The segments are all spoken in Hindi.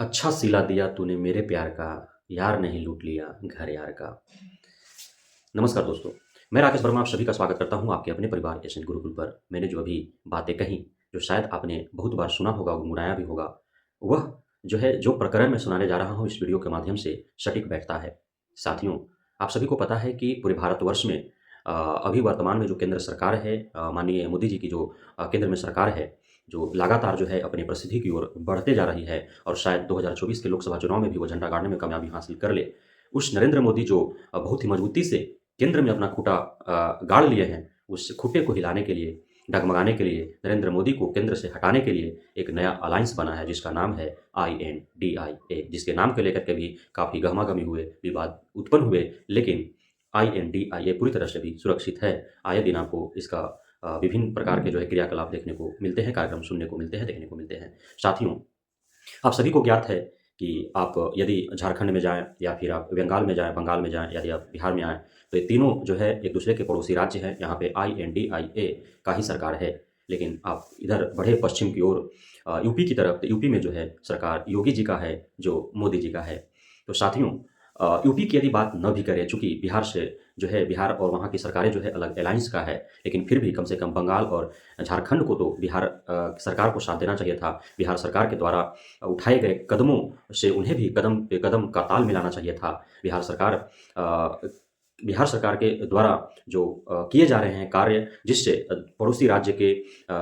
अच्छा सिला दिया तूने मेरे प्यार का, यार नहीं लूट लिया घर यार का। नमस्कार दोस्तों, मैं राकेश वर्मा आप सभी का स्वागत करता हूँ आपके अपने परिवार एशियन गुरुकुल पर। मैंने जो अभी बातें कहीं, जो शायद आपने बहुत बार सुना होगा, गुनगुनाया भी होगा, वह जो है, जो प्रकरण मैं सुनाने जा रहा हूँ इस वीडियो के माध्यम से सटीक बैठता है। साथियों, आप सभी को पता है कि पूरे भारतवर्ष में अभी वर्तमान में जो केंद्र सरकार है, माननीय मोदी जी की जो केंद्र में सरकार है, जो लगातार जो है अपनी प्रसिद्धि की ओर बढ़ते जा रही है और शायद 2024 के लोकसभा चुनाव में भी वो झंडा गाड़ने में कामयाबी हासिल कर ले। उस नरेंद्र मोदी जो बहुत ही मजबूती से केंद्र में अपना खूंटा गाड़ लिए हैं, उस खूंटे को हिलाने के लिए, डगमगाने के लिए, नरेंद्र मोदी को केंद्र से हटाने के लिए एक नया अलायंस बना है जिसका नाम है INDIA, जिसके नाम को लेकर के भी काफ़ी गहमा-गहमी हुए, विवाद उत्पन्न हुए, लेकिन INDIA पूरी तरह से भी सुरक्षित है। आए दिन आपको इसका विभिन्न प्रकार के जो है क्रियाकलाप देखने को मिलते हैं, कार्यक्रम सुनने को मिलते हैं, देखने को मिलते हैं। साथियों, आप सभी को ज्ञात है कि आप यदि झारखंड में जाएँ या फिर आप बंगाल में जाएँ, यदि आप बिहार में आएँ, तो ये तीनों जो है एक दूसरे के पड़ोसी राज्य हैं। यहाँ पे INDIA का ही सरकार है। लेकिन आप इधर बढ़े पश्चिम की ओर यूपी की तरफ, तो यूपी में जो है सरकार योगी जी का है, जो मोदी जी का है। तो साथियों, यूपी की यदि बात न भी करें, चूँकि बिहार से जो है, बिहार और वहाँ की सरकारें जो है अलग अलायंस का है, लेकिन फिर भी कम से कम बंगाल और झारखंड को तो बिहार सरकार को साथ देना चाहिए था। बिहार सरकार के द्वारा उठाए गए कदमों से उन्हें भी कदम पे कदम का ताल मिलाना चाहिए था। बिहार सरकार के द्वारा जो किए जा रहे हैं कार्य, जिससे पड़ोसी राज्य के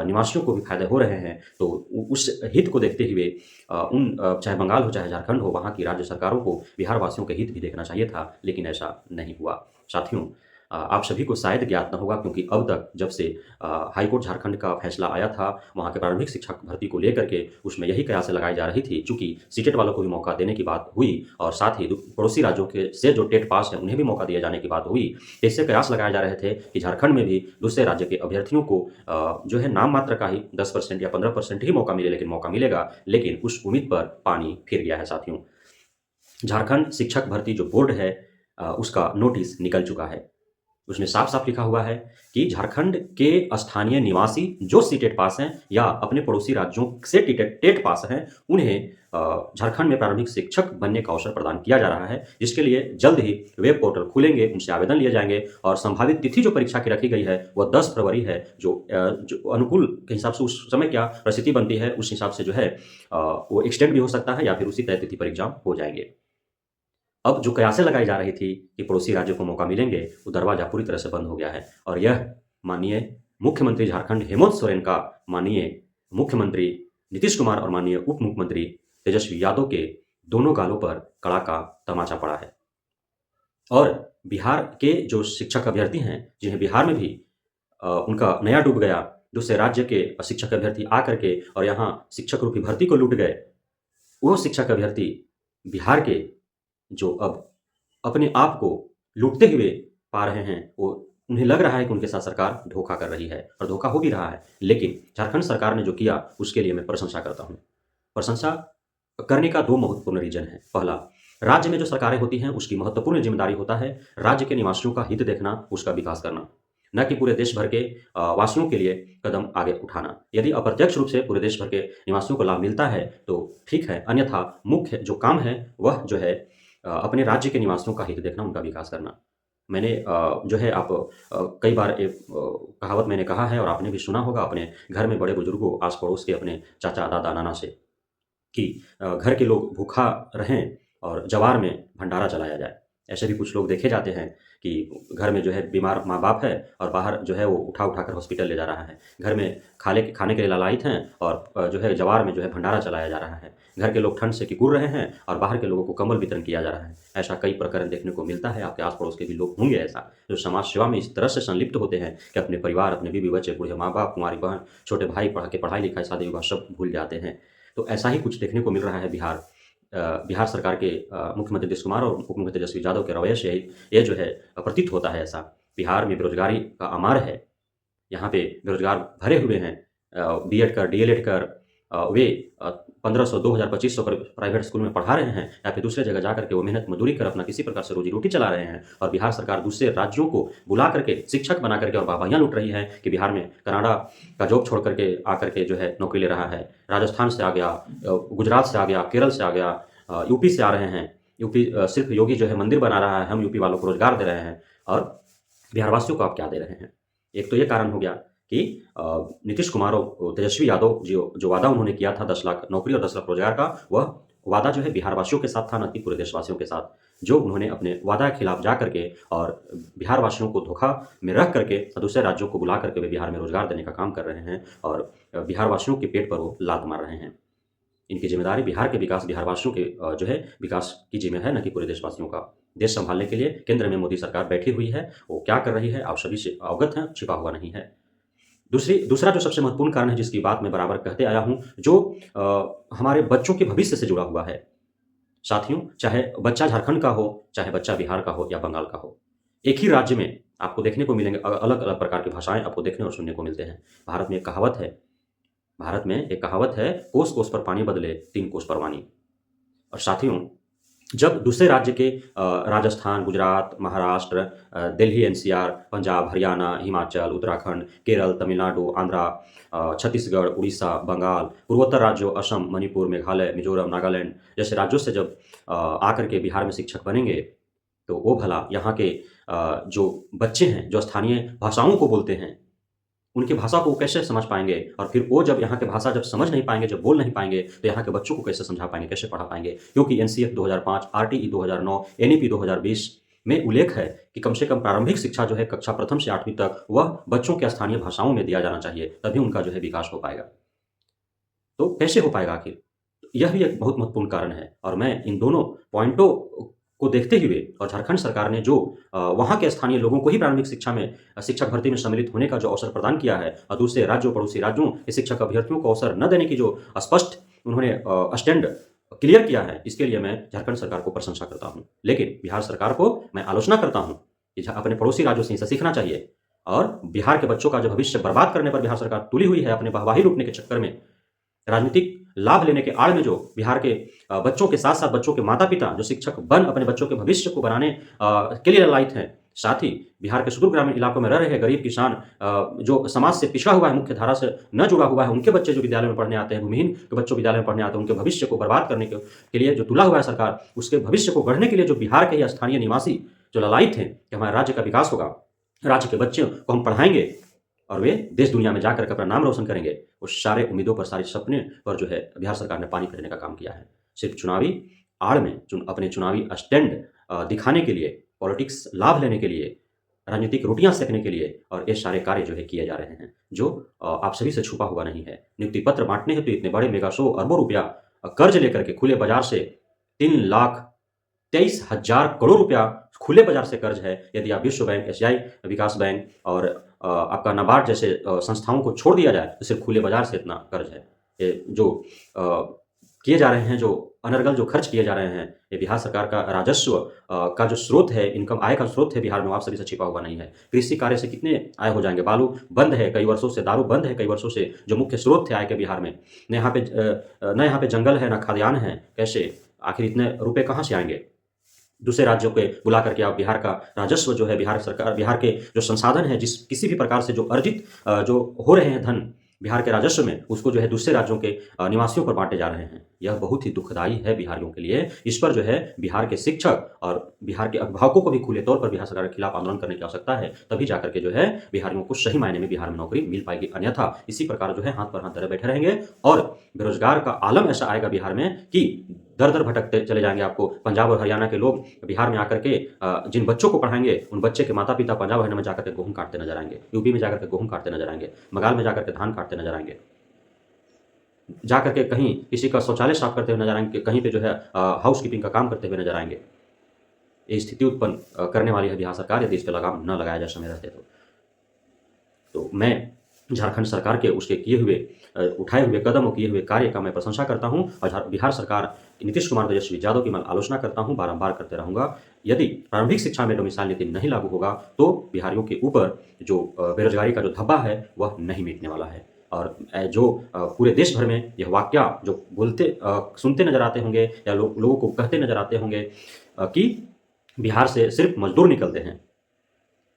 निवासियों को भी फ़ायदे हो रहे हैं, तो उस हित को देखते हुए चाहे बंगाल हो, चाहे झारखंड हो, वहाँ की राज्य सरकारों को बिहार वासियों के हित भी देखना चाहिए था, लेकिन ऐसा नहीं हुआ। साथियों, आप सभी को शायद ज्ञात न होगा, क्योंकि अब तक जब से हाईकोर्ट झारखंड का फैसला आया था, वहाँ के प्रारंभिक शिक्षक भर्ती को लेकर के उसमें यही कयासें लगाई जा रही थी। चूँकि सीटेट वालों को भी मौका देने की बात हुई और साथ ही पड़ोसी राज्यों के से जो टेट पास हैं, उन्हें भी मौका दिए जाने की बात हुई। तो इससे कयास लगाए जा रहे थे कि झारखंड में भी दूसरे राज्य के अभ्यर्थियों को जो है नाम मात्र का ही 10% या 15% ही मौका मिले, लेकिन मौका मिलेगा। लेकिन उस उम्मीद पर पानी फिर गया है साथियों। झारखंड शिक्षक भर्ती जो बोर्ड है, उसका नोटिस निकल चुका है। उसमें साफ-साफ लिखा हुआ है कि झारखंड के स्थानीय निवासी जो सीटेट पास हैं या अपने पड़ोसी राज्यों से टेट पास हैं, उन्हें झारखंड में प्रारंभिक शिक्षक बनने का अवसर प्रदान किया जा रहा है, जिसके लिए जल्द ही वेब पोर्टल खुलेंगे, उनसे आवेदन लिए जाएँगे और संभावित तिथि जो परीक्षा की रखी गई है, वह 10 फरवरी है, जो अनुकूल के हिसाब से उस समय क्या परिस्थिति बनती है, उस हिसाब से जो है वो एक्सटेंड भी हो सकता है या फिर उसी तय तिथि पर एग्ज़ाम हो जाएँगे। अब जो कयासें लगाई जा रही थी कि पड़ोसी राज्यों को मौका मिलेंगे, वो दरवाज़ा पूरी तरह से बंद हो गया है और यह माननीय मुख्यमंत्री झारखंड हेमंत सोरेन का माननीय मुख्यमंत्री नीतीश कुमार और माननीय उप मुख्यमंत्री तेजस्वी यादव के दोनों गालों पर कड़ा का तमाचा पड़ा है। और बिहार के जो शिक्षक अभ्यर्थी हैं, जिन्हें बिहार में भी उनका नया डूब गया, दूसरे राज्य के शिक्षक अभ्यर्थी आकर के और यहाँ शिक्षक रूपी भर्ती को लूट गए, वो शिक्षक अभ्यर्थी बिहार के जो अब अपने आप को लूटते हुए पा रहे हैं, वो उन्हें लग रहा है कि उनके साथ सरकार धोखा कर रही है और धोखा हो भी रहा है। लेकिन झारखंड सरकार ने जो किया, उसके लिए मैं प्रशंसा करता हूँ। प्रशंसा करने का 2 महत्वपूर्ण रीज़न है। पहला, राज्य में जो सरकारें होती हैं, उसकी महत्वपूर्ण ज़िम्मेदारी होता है राज्य के निवासियों का हित देखना, उसका विकास करना, न कि पूरे देश भर के वासियों के लिए कदम आगे उठाना। यदि अप्रत्यक्ष रूप से पूरे देश भर के निवासियों को लाभ मिलता है, तो ठीक है, अन्यथा मुख्य जो काम है, वह जो है अपने राज्य के निवासियों का हित देखना, उनका विकास करना। मैंने जो है आप कई बार एक कहावत मैंने कहा है और आपने भी सुना होगा अपने घर में बड़े बुजुर्गों, आस-पड़ोस के अपने चाचा, दादा, नाना से कि घर के लोग भूखा रहें और जवार में भंडारा चलाया जाए। ऐसे भी कुछ लोग देखे जाते हैं कि घर में जो है बीमार माँ-बाप है और बाहर जो है वो उठा-उठा कर हॉस्पिटल ले जा रहा है। घर में खाने के लिए लालायित हैं और जो है जवार में जो है भंडारा चलाया जा रहा है। घर के लोग ठंड से किकुर रहे हैं और बाहर के लोगों को कंबल वितरण किया जा रहा है। ऐसा कई प्रकरण देखने को मिलता है, आपके आस-पड़ोस के भी लोग होंगे ऐसा, जो समाज सेवा में इस तरह से संलिप्त होते हैं कि अपने परिवार, अपने बीवी-बच्चे, बूढ़े माँ-बाप, कुँवारी बहन, छोटे भाई पढ़ाई-लिखाई, शादी-विवाह सब भूल जाते हैं। तो ऐसा ही कुछ देखने को मिल रहा है बिहार सरकार के मुख्यमंत्री नीतीश कुमार और उप मुख्यमंत्री तेजस्वी यादव के रवैये से ये जो है प्रतीत होता है ऐसा। बिहार में बेरोज़गारी का अमार है। यहाँ पे बेरोज़गार भरे हुए हैं। बीएड कर, डीएलएड कर, वे 1500, 2000, 2500 प्राइवेट स्कूल में पढ़ा रहे हैं या फिर दूसरे जगह जा करके वो मेहनत मजदूरी कर अपना किसी प्रकार से रोजी-रोटी चला रहे हैं और बिहार सरकार दूसरे राज्यों को बुला करके शिक्षक बना करके और वाहवाहियाँ लूट रही है कि बिहार में कनाडा का जॉब छोड़ करके आकर के जो है नौकरी ले रहा है। राजस्थान से आ गया, गुजरात से आ गया, केरल से आ गया, यूपी से आ रहे हैं। यूपी सिर्फ योगी जो है मंदिर बना रहा है, हम यूपी वालों को रोजगार दे रहे हैं और बिहारवासियों को आप क्या दे रहे हैं? एक तो ये कारण हो गया कि नीतीश कुमार और तेजस्वी यादव जो वादा उन्होंने किया था 10 लाख नौकरी और 10 लाख रोजगार का, वह वादा जो है बिहारवासियों के साथ था, न कि पूरे देशवासियों के साथ। जो उन्होंने अपने वादा के खिलाफ जा करके और बिहारवासियों को धोखा में रख करके दूसरे राज्यों को बुला करके वे बिहार में रोजगार देने का काम कर रहे हैं और बिहारवासियों के पेट पर वो लात मार रहे हैं। इनकी ज़िम्मेदारी बिहार के विकास, बिहारवासियों के जो है विकास की ज़िम्मे है, न कि पूरे देशवासियों का। देश सँभालने के लिए केंद्र में मोदी सरकार बैठी हुई है, वो क्या कर रही है आप सभी से अवगत हैं, छिपा हुआ नहीं है। दूसरा जो सबसे महत्वपूर्ण कारण है जिसकी बात मैं बराबर कहते आया हूँ, जो हमारे बच्चों के भविष्य से जुड़ा हुआ है। साथियों, चाहे बच्चा झारखंड का हो, चाहे बच्चा बिहार का हो या बंगाल का हो, एक ही राज्य में आपको देखने को मिलेंगे अलग-अलग प्रकार की भाषाएँ आपको देखने और सुनने को मिलते हैं। भारत में एक कहावत है, कोस-कोस पर पानी बदले 3 कोस पर वानी। और साथियों, जब दूसरे राज्य के राजस्थान, गुजरात, महाराष्ट्र, दिल्ली एनसीआर, पंजाब, हरियाणा, हिमाचल, उत्तराखंड, केरल, तमिलनाडु, आंध्रा, छत्तीसगढ़, उड़ीसा, बंगाल, पूर्वोत्तर राज्यों असम, मणिपुर, मेघालय, मिजोरम, नागालैंड जैसे राज्यों से जब आकर के बिहार में शिक्षक बनेंगे, तो वो भला यहाँ के जो बच्चे हैं, जो स्थानीय भाषाओं को बोलते हैं, उनकी भाषा को वो कैसे समझ पाएँगे? और फिर वो जब यहाँ की भाषा जब समझ नहीं पाएँगे, जब बोल नहीं पाएँगे, तो यहाँ के बच्चों को कैसे समझा पाएँगे, कैसे पढ़ा पाएँगे? क्योंकि एनसीएफ 2005, आरटीई 2009, एनईपी 2020 में उल्लेख है कि कम से कम प्रारंभिक शिक्षा जो है कक्षा प्रथम से 8वीं तक वह बच्चों के स्थानीय भाषाओं में दिया जाना चाहिए, तभी उनका जो है विकास हो पाएगा। तो कैसे हो पाएगा आखिर? यह भी एक बहुत महत्वपूर्ण कारण है और मैं इन दोनों पॉइंटों को देखते हुए और झारखंड सरकार ने जो वहाँ के स्थानीय लोगों को ही प्रारंभिक शिक्षा में शिक्षक भर्ती में सम्मिलित होने का जो अवसर प्रदान किया है और दूसरे राज्यों, पड़ोसी राज्यों के शिक्षक अभ्यर्थियों को अवसर न देने की जो स्पष्ट उन्होंने स्टैंड क्लियर किया है, इसके लिए मैं झारखंड सरकार को प्रशंसा करता हूँ। लेकिन बिहार सरकार को मैं आलोचना करता हूँ कि अपने पड़ोसी राज्यों से इसे सीखना चाहिए और बिहार के बच्चों का जो भविष्य बर्बाद करने पर बिहार सरकार तुली हुई है अपने वाहवाही लूटने के चक्कर में, राजनीतिक लाभ लेने के आड़ में जो बिहार के बच्चों के साथ-साथ बच्चों के माता-पिता जो शिक्षक बन अपने बच्चों के भविष्य को बनाने के लिए ललायित हैं, साथ ही बिहार के सुदूर ग्रामीण इलाकों में रह रहे गरीब किसान जो समाज से पिछड़ा हुआ है, मुख्य धारा से न जुड़ा हुआ है, उनके बच्चे जो विद्यालय में पढ़ने आते हैं, भूमिहीन के बच्चों विद्यालय में पढ़ने आते हैं, उनके भविष्य को बर्बाद करने के लिए जो तुला हुआ है सरकार, उसके भविष्य को गढ़ने के लिए जो बिहार के ही स्थानीय निवासी जो ललायित हैं कि हमारे राज्य का विकास होगा, राज्य के बच्चों को हम पढ़ाएँगे और वे देश दुनिया में जाकर के अपना नाम रोशन करेंगे। उस सारे उम्मीदों पर, सारे सपने पर जो है बिहार सरकार ने पानी फेरने का काम किया है। सिर्फ चुनावी आड़ में अपने चुनावी स्टैंड दिखाने के लिए, पॉलिटिक्स लाभ लेने के लिए, राजनीतिक रोटियां सेकने के लिए और ये सारे कार्य जो है किए जा रहे हैं, जो आप सभी से छुपा हुआ नहीं है। नियुक्ति पत्र बांटने हेतु इतने बड़े मेगा शो अरबों रुपया कर्ज लेकर के खुले बाजार से 3,23,000 करोड़ रुपया खुले बाजार से कर्ज है। यदि आप विश्व बैंक, एशियाई विकास बैंक और आपका नाबार्ड जैसे संस्थाओं को छोड़ दिया जाए तो सिर्फ खुले बाजार से इतना कर्ज है। ये जो किए जा रहे हैं, जो अनर्गल जो खर्च किए जा रहे हैं, ये बिहार सरकार का राजस्व का जो स्रोत है, इनकम आय का स्रोत है बिहार में, वो आप सभी से छिपा हुआ नहीं है। कृषि कार्य से कितने आय हो जाएंगे? बालू बंद है कई वर्षों से, दारू बंद है कई वर्षों से, जो मुख्य स्रोत थे आय के बिहार में। न यहाँ पे जंगल है, न खाद्यान्न है। कैसे आखिर इतने रुपए कहाँ से आएंगे? दूसरे राज्यों के बुला करके आप बिहार का राजस्व जो है, बिहार सरकार, बिहार के जो संसाधन है, जिस किसी भी प्रकार से जो अर्जित जो हो रहे हैं धन बिहार के राजस्व में, उसको जो है दूसरे राज्यों के निवासियों पर बांटे जा रहे हैं। यह बहुत ही दुखदायी है बिहारियों के लिए। इस पर जो है बिहार के शिक्षक और बिहार के अभिभावकों को भी खुले तौर पर बिहार सरकार के खिलाफ आंदोलन करने की आवश्यकता है, तभी जाकर के जो है बिहारियों को सही मायने में बिहार में नौकरी मिल पाएगी। अन्यथा इसी प्रकार जो है हाथ पर हाथ धरे बैठे रहेंगे और बेरोजगार का आलम ऐसा आएगा बिहार में कि दर-दर भटकते चले जाएंगे। आपको पंजाब और हरियाणा के लोग बिहार में आकर के जिन बच्चों को पढ़ाएंगे, उन बच्चे के माता-पिता पंजाब हरियाणा में जाकर के गेहूँ काटते नजर आएंगे, यूपी में जाकर के गेहूँ काटते नजर आएंगे, बंगाल में जाकर के धान काटते नजर आएंगे, जाकर के कहीं किसी का शौचालय साफ करते हुए नजर आएंगे, कहीं पे जो है हाउस कीपिंग का काम करते हुए नजर आएंगे। ये स्थिति उत्पन्न करने वाली है बिहार सरकार, यदि इस पे लगाम न लगाया जाए समय रहते तो मैं झारखंड सरकार के उसके किए हुए उठाए हुए कदम और किए हुए कार्य का मैं प्रशंसा करता हूं और बिहार सरकार नीतीश कुमार, तेजस्वी यादव की मैं आलोचना करता हूं, बारंबार करते रहूंगा। यदि प्रारंभिक शिक्षा में डोमिसाइल नीति नहीं लागू होगा तो बिहारियों के ऊपर जो बेरोजगारी का जो धब्बा है वह नहीं मिटने वाला है। और जो पूरे देश भर में यह वाकया जो सुनते नज़र आते होंगे या लोगों को कहते नज़र आते होंगे कि बिहार से सिर्फ मजदूर निकलते हैं,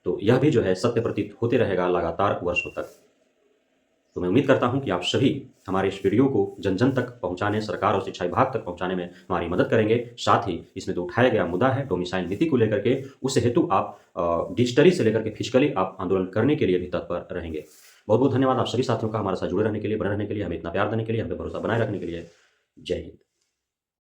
तो यह भी जो है सत्य प्रतीत होते रहेगा लगातार वर्षों तक। तो मैं उम्मीद करता हूं कि आप सभी हमारे इस वीडियो को जन जन तक पहुंचाने, सरकार और शिक्षा विभाग तक पहुंचाने में हमारी मदद करेंगे। साथ ही इसमें जो उठाया गया मुद्दा है डोमिसाइल नीति को लेकर के, उस हेतु आप डिजिटली से लेकर के फिजिकली आप आंदोलन करने के लिए भी तत्पर रहेंगे। बहुत बहुत धन्यवाद आप सभी साथियों का हमारे साथ जुड़े रहने के लिए, बने रहने के लिए, हमें इतना प्यार देने के लिए, हमें भरोसा बनाए रखने के लिए। जय हिंद।